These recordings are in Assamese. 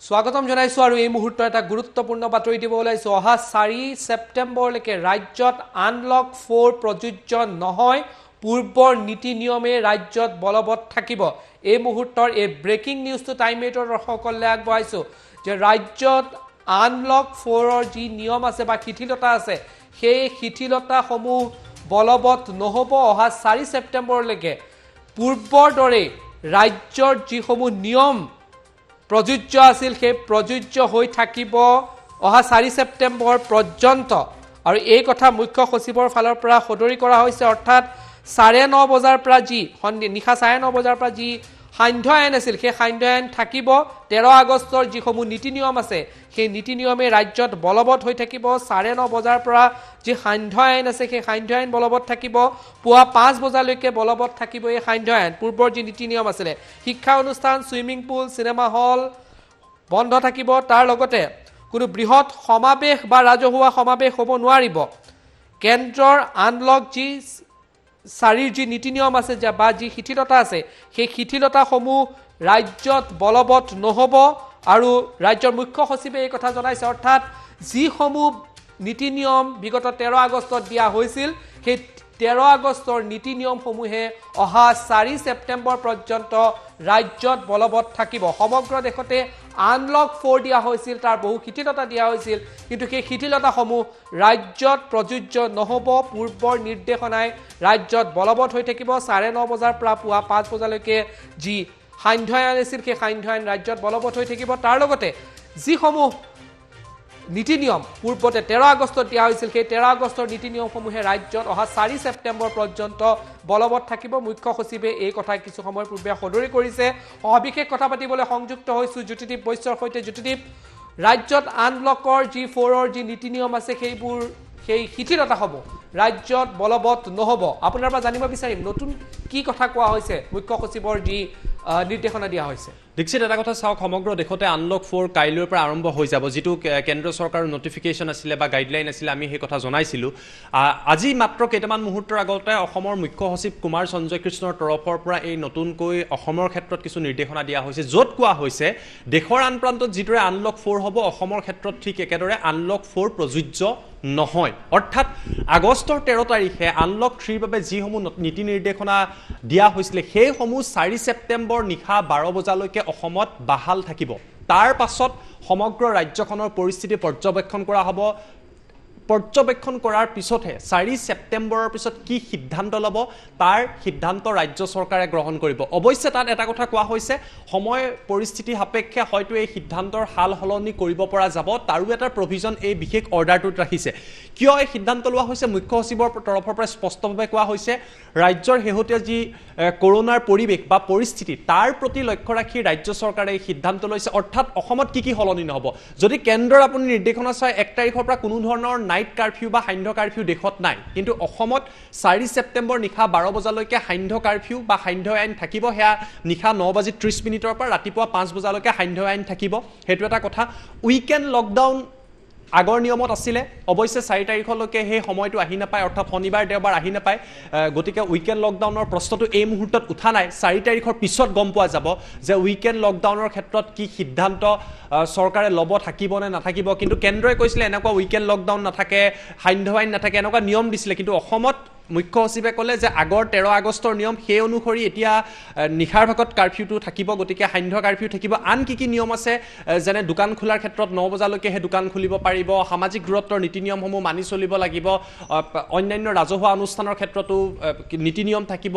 স্বাগতম জানাইছো আৰু এই মুহূৰ্তত এটা গুৰুত্বপূৰ্ণ বাতৰি দিব ওলাইছো অহা 4 সেপ্টেম্বৰলৈকে ৰাজ্যত আনলক 4 প্ৰযোজ্য নহয় পূৰ্বৰ নীতি নিয়মে ৰাজ্যত বলবৎ থাকিব এই মুহূৰ্তৰ এই ব্ৰেকিং নিউজটো টাইম 8ৰ দৰ্শকসকললৈ আগবঢ়াইছো যে ৰাজ্যত আনলক 4ৰ যি নিয়ম আছে বা শিথিলতা আছে সেই শিথিলতাসমূহ বলবৎ নহব অহা 4 সেপ্টেম্বৰলৈকে পূৰ্বৰ দৰে ৰাজ্যৰ যিসমূহ নিয়ম প্ৰযোজ্য আছিল সেই প্ৰযোজ্য হৈ থাকিব অহা 4 সেপ্টেম্বৰ পৰ্যন্ত আৰু এই কথা মুখ্য সচিবৰ ফালৰ পৰা সদৰি কৰা হৈছে অৰ্থাৎ 9:30 বজাৰ পৰা যি নিশা 9:30 বজাৰ পৰা যি সান্ধ্য আইন আছিল সেই সান্ধ্য আইন থাকিব 13 আগষ্টৰ যিসমূহ নীতি নিয়ম আছে সেই নীতি নিয়মে ৰাজ্যত বলবৎ হৈ থাকিব 9:30 বজাৰ পৰা যি সান্ধ্য আইন আছে সেই সান্ধ্য আইন বলবৎ থাকিব পুৱা 5 বজালৈকে বলবৎ থাকিব এই সান্ধ্য আইন পূৰ্বৰ যি নীতি নিয়ম আছিল শিক্ষা অনুষ্ঠান সুইমিং পুল সিনেমা হল বন্ধ থাকিব তাৰ লগতে কোনো বৃহৎ সমাবেশ বা ৰাজহুৱা সমাবেশ হ'ব নোৱাৰিব কেন্দ্ৰৰ আনলক যি 4ৰ যি নীতি নিয়ম আছে বা যি শিথিলতা আছে সেই শিথিলতাসমূহ ৰাজ্যত বলবৎ নহব আৰু ৰাজ্যৰ মুখ্য সচিবে এই কথা জনাইছে অৰ্থাৎ যিসমূহ নীতি নিয়ম বিগত 13 আগষ্টত দিয়া হৈছিল সেই 13 আগষ্টৰ নীতি নিয়মসমূহে অহা 4 সেপ্টেম্বৰ পৰ্যন্ত ৰাজ্যত বলবৎ থাকিব সমগ্ৰ দেশতে আনলক 4 দিয়া হৈছিল তাৰ বহু শিথিলতা দিয়া হৈছিল কিন্তু সেই শিথিলতাসমূহ ৰাজ্যত প্ৰযোজ্য নহব পূৰ্বৰ নিৰ্দেশনাই ৰাজ্যত বলবৎ হৈ থাকিব 9:30 বজাৰ পৰা পুৱা 5 বজালৈকে যি সান্ধ্য আইন আছিল সেই সান্ধ্য আইন ৰাজ্যত বলবৎ হৈ থাকিব তাৰ লগতে যিসমূহ নীতি নিয়ম পূৰ্বতে 13 আগষ্টত দিয়া হৈছিল সেই 13 আগষ্টৰ নীতি নিয়মসমূহে ৰাজ্যত অহা 4 সেপ্টেম্বৰ পৰ্যন্ত বলবৎ থাকিব মুখ্য সচিবে এই কথা কিছু সময় পূৰ্বে সদৰি কৰিছে অবিশেষ কথা পাতিবলৈ সংযুক্ত হৈছো জ্যোতিদীপ বৈশ্যৰ সৈতে জ্যোতিদীপ ৰাজ্যত আনলকৰ যি 4ৰ যি নীতি নিয়ম আছে সেইবোৰ সেই শিথিলতা হ'ব ৰাজ্যত বলবৎ নহব আপোনাৰ পৰা জানিব বিচাৰিম নতুন কি কথা কোৱা হৈছে মুখ্য সচিবৰ যি নিৰ্দেশনা দিয়া হৈছে দীক্ষিত এটা কথা চাওক সমগ্ৰ দেশতে আনলক 4 কাইলৈৰ পৰা আৰম্ভ হৈ যাব যেটো কেন্দ্ৰ চৰকাৰৰ নটিফিকেশন আছিল বা গাইডলাইন আছিল আমি সেই কথা জনাইছিলো আজি মাত্ৰ কেইটামান মুহূৰ্তৰ আগতে অসমৰ মুখ্য সচিব কুমাৰ সঞ্জয় কৃষ্ণৰ তৰফৰ পৰা এই নতুনকৈ অসমৰ ক্ষেত্ৰত কিছু নিৰ্দেশনা দিয়া হৈছে য'ত কোৱা হৈছে দেশৰ আন প্ৰান্তত যিদৰে আনলক 4 হ'ব অসমৰ ক্ষেত্ৰত ঠিক একেদৰে আনলক 4 প্ৰযোজ্য নহয় অৰ্থাৎ আগষ্টৰ 13 তাৰিখে আনলক 3ৰ বাবে যিসমূহ নীতি নিৰ্দেশনা দিয়া হৈছিল সেইসমূহ 4 সেপ্টেম্বৰ নিশা 12 বজালৈকে অসমত বাহাল থাকিব তাৰ পাছত সমগ্ৰ ৰাজ্যখনৰ পৰিস্থিতি পৰ্যবেক্ষণ কৰা হ'ব পৰ্যবেক্ষণ কৰাৰ পিছতহে 4 সেপ্টেম্বৰৰ পিছত কি সিদ্ধান্ত ল'ব তাৰ সিদ্ধান্ত ৰাজ্য চৰকাৰে গ্ৰহণ কৰিব অৱশ্যে তাত এটা কথা কোৱা হৈছে সময় পৰিস্থিতি সাপেক্ষে হয়তো এই সিদ্ধান্তৰ হাল হলনি কৰিব পৰা যাব তাৰো এটা প্ৰভিজন এই বিশেষ অৰ্ডাৰটোত ৰাখিছে কিয় এই সিদ্ধান্ত লোৱা হৈছে মুখ্য সচিবৰ তৰফৰ পৰা স্পষ্টভাৱে কোৱা হৈছে ৰাজ্যৰ হেহতীয়া যি কৰোনাৰ পৰিৱেশ বা পৰিস্থিতি তাৰ প্ৰতি লক্ষ্য ৰাখি ৰাজ্য চৰকাৰে এই সিদ্ধান্ত লৈছে অৰ্থাৎ অসমত কি হলনি নহব যদি কেন্দ্ৰৰ আপুনি নিৰ্দেশনা চাই 1 তাৰিখৰ পৰা কোনো ধৰণৰ নাইট কাৰফিউ বা সান্ধ্য কাৰফিউ দেশত নাই কিন্তু অসমত 4 সেপ্টেম্বৰ নিশা 12 বজালৈকে সান্ধ্য কাৰফিউ বা সান্ধ্য আইন থাকিব হেয়া নিশা 9:30 পৰা ৰাতিপুৱা 5 বজালৈকে সান্ধ্য আইন থাকিব হেতু এটা কথা উইকেণ্ড লকডাউন আগৰ নিয়মত আছিলে অৱশ্যে 4 তাৰিখলৈকে সেই সময়টো আহি নাপায় অৰ্থাৎ শনিবাৰ দেওবাৰ আহি নাপায় গতিকে উইকেণ্ড লকডাউনৰ প্ৰশ্নটো এই মুহূৰ্তত উঠা নাই 4 তাৰিখৰ পিছত গম পোৱা যাব যে উইকেণ্ড লকডাউনৰ ক্ষেত্ৰত কি সিদ্ধান্ত চৰকাৰে ল'ব থাকিব নে নাথাকিব কিন্তু কেন্দ্ৰই কৈছিলে এনেকুৱা উইকেণ্ড লকডাউন নাথাকে সান্ধ্য আইন নাথাকে এনেকুৱা নিয়ম দিছিলে কিন্তু অসমত মুখ্য সচিবে ক'লে যে আগৰ 13 আগষ্টৰ নিয়ম সেই অনুসৰি এতিয়া নিশাৰ ভাগত কাৰফিউটো থাকিব গতিকে সান্ধ্য কাৰফিউ থাকিব আন কি নিয়ম আছে যেনে দোকান খোলাৰ ক্ষেত্ৰত 9 বজালৈকে হে দোকান খুলিব পাৰিব সামাজিক দূৰত্বৰ নীতি নিয়মসমূহ মানি চলিব লাগিব অন্যান্য ৰাজহুৱা অনুষ্ঠানৰ ক্ষেত্ৰতো নীতি নিয়ম থাকিব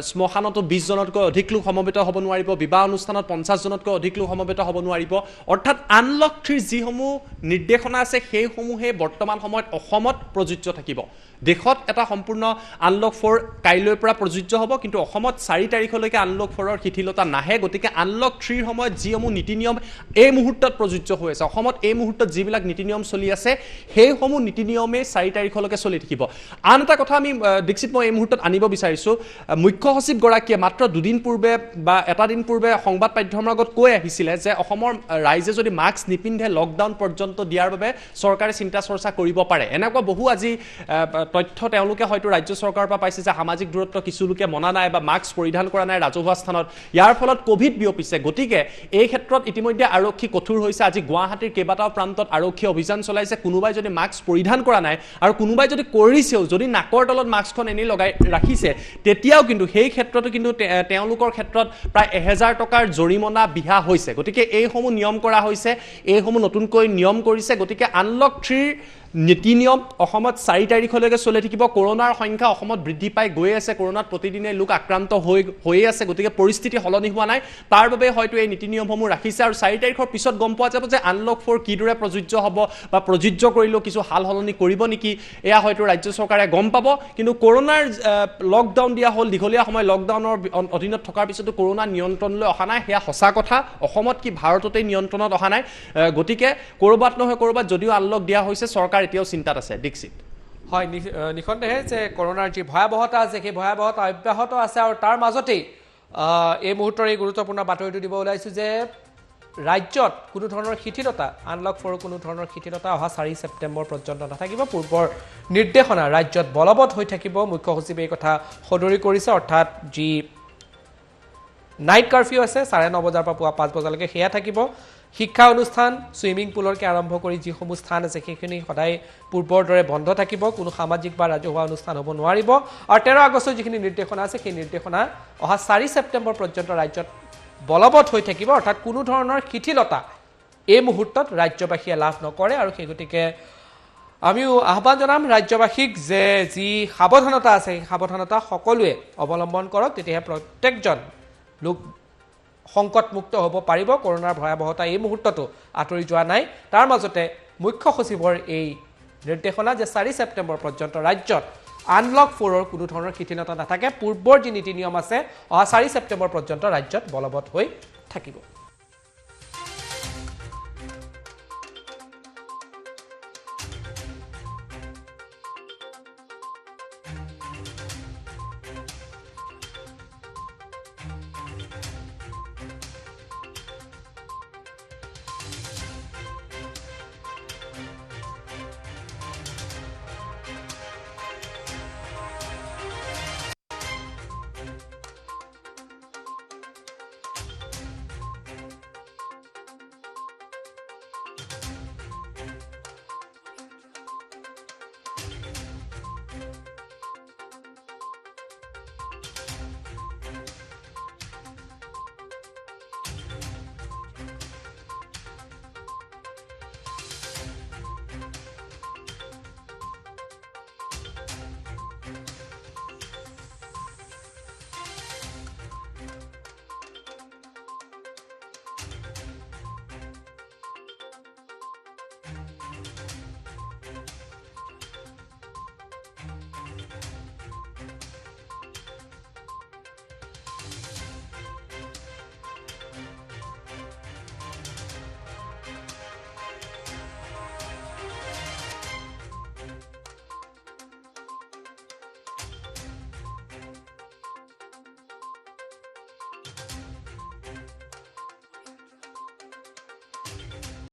স্মশানতো 20 জনতকৈ অধিক লোক সমবেত হ'ব নোৱাৰিব বিবাহ অনুষ্ঠানত 50 জনতকৈ অধিক লোক সমবেত হ'ব নোৱাৰিব অৰ্থাৎ আনলক 3 যিসমূহ নিৰ্দেশনা আছে সেইসমূহে বৰ্তমান সময়ত অসমত প্ৰযোজ্য থাকিব দেশত এটা সম্পূৰ্ণ আনলক 4 কাইলৈৰ পৰা প্ৰযোজ্য হ'ব কিন্তু অসমত 4 তাৰিখলৈকে আনলক 4ৰ শিথিলতা নাহে গতিকে আনলক 3ৰ সময়ত যিসমূহ নীতি নিয়ম এই মুহূৰ্তত প্ৰযোজ্য হৈ আছে অসমত এই মুহূৰ্তত যিবিলাক নীতি নিয়ম চলি আছে সেইসমূহ নীতি নিয়মে 4 তাৰিখলৈকে চলি থাকিব আন এটা কথা আমি দীক্ষিত মই এই মুহূৰ্তত আনিব বিচাৰিছো মুখ্য সচিব গৰাকীয়ে মাত্ৰ দুদিন পূৰ্বে বা এটা দিন পূৰ্বে সংবাদ মাধ্যমৰ আগত কৈ আহিছিলে যে অসমৰ ৰাইজে যদি মাস্ক নিপিন্ধে লকডাউন পৰ্যন্ত দিয়াৰ বাবে চৰকাৰে চিন্তা চৰ্চা কৰিব পাৰে এনেকুৱা বহু আজি তথ্য তেওঁলোকে হয়তো ৰাজ্য ৰাজ্য চৰকাৰৰ পৰা পাইছে যে সামাজিক দূৰত্ব কিছু লোকে মনা নাই বা মাস্ক পৰিধান কৰা নাই ৰাজহুৱা স্থানত, ইয়াৰ ফলত কোভিড বিয়পিছে। গতিকে এই ক্ষেত্ৰত ইতিমধ্যে আৰক্ষী কঠোৰ হৈছে। আজি গুৱাহাটীৰ কেইবাটাও প্ৰান্তত আৰক্ষী অভিযান চলাইছে। কোনোবাই যদি মাস্ক পৰিধান কৰা নাই আৰু কোনোবাই যদি কৰিছেও, যদি নাকৰ তলত মাস্কখন এনেই লগাই ৰাখিছে, তেতিয়াও কিন্তু সেই ক্ষেত্ৰতো কিন্তু তেওঁলোকৰ ক্ষেত্ৰত প্ৰায় 1000 টকাৰ জৰিমনা বিহা হৈছে। গতিকে এইসমূহ নিয়ম কৰা হৈছে, এইসমূহ নতুনকৈ নিয়ম কৰিছে। গতিকে আনলক 3 নীতি নিয়ম অসমত 4 তাৰিখলৈকে চলি থাকিব। কৰোনাৰ সংখ্যা অসমত বৃদ্ধি পাই গৈ আছে, কৰোনাত প্ৰতিদিনে লোক আক্ৰান্ত হৈ আছে। গতিকে পৰিস্থিতি সলনি হোৱা নাই, তাৰ বাবে হয়তো এই নীতি নিয়মসমূহ ৰাখিছে। আৰু 4 তাৰিখৰ পিছত গম পোৱা যাব যে আনলক 4 কিদৰে প্ৰযোজ্য হ'ব বা প্ৰযোজ্য কৰিলেও কিছু সাল সলনি কৰিব নেকি, এয়া হয়তো ৰাজ্য চৰকাৰে গম পাব। কিন্তু কৰোনাৰ লকডাউন দিয়া হ'ল, দীঘলীয়া সময় লকডাউনৰ অধীনত থকাৰ পিছতো কৰোনা নিয়ন্ত্ৰণলৈ অহা নাই, সেয়া সঁচা কথা। অসমত কি ভাৰততেই নিয়ন্ত্ৰণত অহা নাই। গতিকে ক'ৰবাত নহয় ক'ৰবাত যদিও আনলক দিয়া হৈছে, চৰকাৰ এতিয়াও চিন্তাত আছে। দীক্ষিত, হয়, নিঃসন্দেহে যে কৰোনাৰ যি ভয়াৱহতা আছে সেই ভয়াৱহতা অব্যাহত আছে। আৰু তাৰ মাজতেই এই মুহূৰ্তৰ এই গুৰুত্বপূৰ্ণ বাতৰিটো দিব ওলাইছোঁ যে ৰাজ্যত কোনো ধৰণৰ শিথিলতা, আনলক 4 কোনো ধৰণৰ শিথিলতা অহা 4 ছেপ্টেম্বৰ পৰ্যন্ত নাথাকিব। পূৰ্বৰ নিৰ্দেশনা ৰাজ্যত বলবৎ হৈ থাকিব। মুখ্য সচিবে এই কথা সদৰি কৰিছে। অৰ্থাৎ যি নাইট কাৰফিউ আছে 9:30 বজাৰ পৰা পুৱা 5 বজালৈকে, সেয়া থাকিব। শিক্ষা অনুষ্ঠান, ছুইমিং পুলৰকে আৰম্ভ কৰি যিসমূহ স্থান আছে সেইখিনি সদায় পূৰ্বৰ দৰে বন্ধ থাকিব। কোনো সামাজিক বা ৰাজহুৱা অনুষ্ঠান হ'ব নোৱাৰিব। আৰু 13 আগষ্টৰ যিখিনি নিৰ্দেশনা আছে সেই নিৰ্দেশনা অহা 4 ছেপ্টেম্বৰ পৰ্যন্ত ৰাজ্যত বলবৎ হৈ থাকিব। অৰ্থাৎ কোনো ধৰণৰ শিথিলতা এই মুহূৰ্তত ৰাজ্যবাসীয়ে লাভ নকৰে। আৰু সেই গতিকে আমিও আহ্বান জনাম ৰাজ্যবাসীক যে যি সাৱধানতা আছে সেই সাৱধানতা সকলোৱে অৱলম্বন কৰক, তেতিয়াহে প্ৰত্যেকজন লোক সংকটমুক্ত হ'ব পাৰিব। কৰোনাৰ ভয়াৱহতা এই মুহূৰ্ততো আঁতৰি যোৱা নাই। তাৰ মাজতে মুখ্য সচিবৰ এই নিৰ্দেশনা যে 4 ছেপ্টেম্বৰ পৰ্যন্ত ৰাজ্যত আনলক 4ৰ কোনো ধৰণৰ শিথিলতা নাথাকে। পূৰ্বৰ যি নীতি নিয়ম আছে অহা 4 ছেপ্টেম্বৰ পৰ্যন্ত ৰাজ্যত বলবৎ হৈ থাকিব।